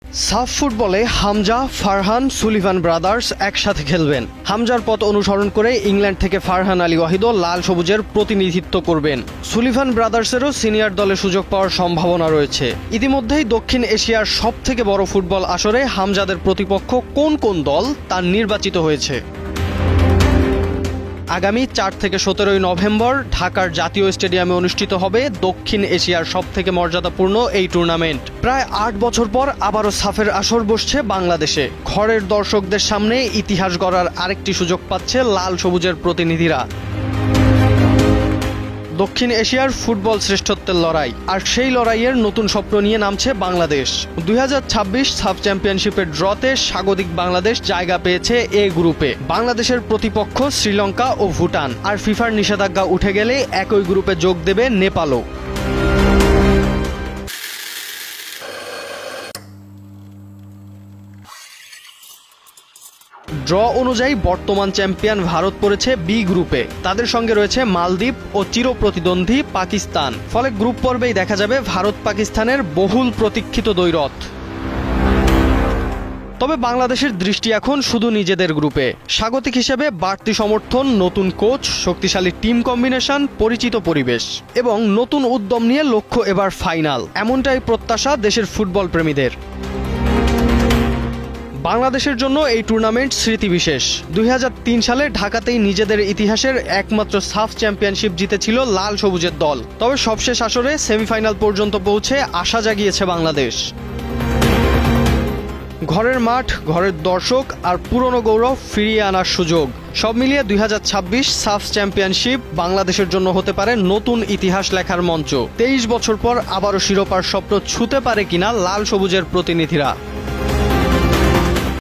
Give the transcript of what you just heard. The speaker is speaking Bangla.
সাফ ফুটবলে হামজা, ফারহান, সুলিভান ব্রাদার্স একসাথে খেলবেন। হামজার পথ অনুসরণ করে ইংল্যান্ড থেকে ফারহান আলী ওয়াহিদও লাল সবুজের প্রতিনিধিত্ব করবেন। সুলিভান ব্রাদার্সেরও সিনিয়র দলে সুযোগ পাওয়ার সম্ভাবনা রয়েছে। ইতিমধ্যেই দক্ষিণ এশিয়ার সবথেকে বড় ফুটবল আসরে হামজাদের প্রতিপক্ষ কোন কোন দল তা নির্বাচিত হয়েছে। আগামী 4 থেকে 17 নভেম্বর ঢাকার জাতীয় স্টেডিয়ামে অনুষ্ঠিত হবে দক্ষিণ এশিয়ার সবথেকে মর্যাদাপূর্ণ এই টুর্নামেন্ট। প্রায় 8 বছর পর আবারও সাফের আসর বসছে বাংলাদেশে। ঘরের দর্শকদের সামনে ইতিহাস গড়ার আরেকটি সুযোগ পাচ্ছে লাল সবুজের প্রতিনিধিরা। দক্ষিণ এশিয়ার ফুটবল শ্রেষ্ঠত্বের লড়াই, আর সেই লড়াইয়ের নতুন স্বপ্ন নিয়ে নামছে বাংলাদেশ। 2026 সাফ চ্যাম্পিয়নশিপের ড্রতে স্বাগতিক বাংলাদেশ জায়গা পেয়েছে এ গ্রুপে। বাংলাদেশের প্রতিপক্ষ শ্রীলঙ্কা ও ভুটান, আর ফিফার নিষেধাজ্ঞা উঠে গেলে একই গ্রুপে যোগ দেবে নেপালও। ড্র অনুযায়ী বর্তমান চ্যাম্পিয়ন ভারত পড়েছে বি গ্রুপে। তাদের সঙ্গে রয়েছে মালদ্বীপ ও চিরপ্রতিদ্বন্দ্বী পাকিস্তান। ফলে গ্রুপ পর্বেই দেখা যাবে ভারত পাকিস্তানের বহুল প্রতীক্ষিত দ্বৈরথ। তবে বাংলাদেশের দৃষ্টি এখন শুধু নিজেদের গ্রুপে। স্বাগতিক হিসেবে বাড়তি সমর্থন, নতুন কোচ, শক্তিশালী টিম কম্বিনেশন, পরিচিত পরিবেশ এবং নতুন উদ্যম নিয়ে লক্ষ্য এবার ফাইনাল, এমনটাই প্রত্যাশা দেশের ফুটবল প্রেমীদের। বাংলাদেশের জন্য এই টুর্নামেন্ট স্মৃতিবিশেষ। 2003 সালে ঢাকাতেই নিজেদের ইতিহাসের একমাত্র সাফ চ্যাম্পিয়নশিপ জিতেছিল লাল সবুজের দল। তবে সবশেষ আসরে সেমিফাইনাল পর্যন্ত পৌঁছে আশা জাগিয়েছে বাংলাদেশ। ঘরের মাঠ, ঘরের দর্শক আর পুরনো গৌরব ফিরিয়ে আনার সুযোগ, সব মিলিয়ে 2026 সাফ চ্যাম্পিয়নশিপ বাংলাদেশের জন্য হতে পারে নতুন ইতিহাস লেখার মঞ্চ। 23 বছর পর আবারও শিরোপার স্বপ্ন ছুঁতে পারে কিনা লাল সবুজের প্রতিনিধিরা।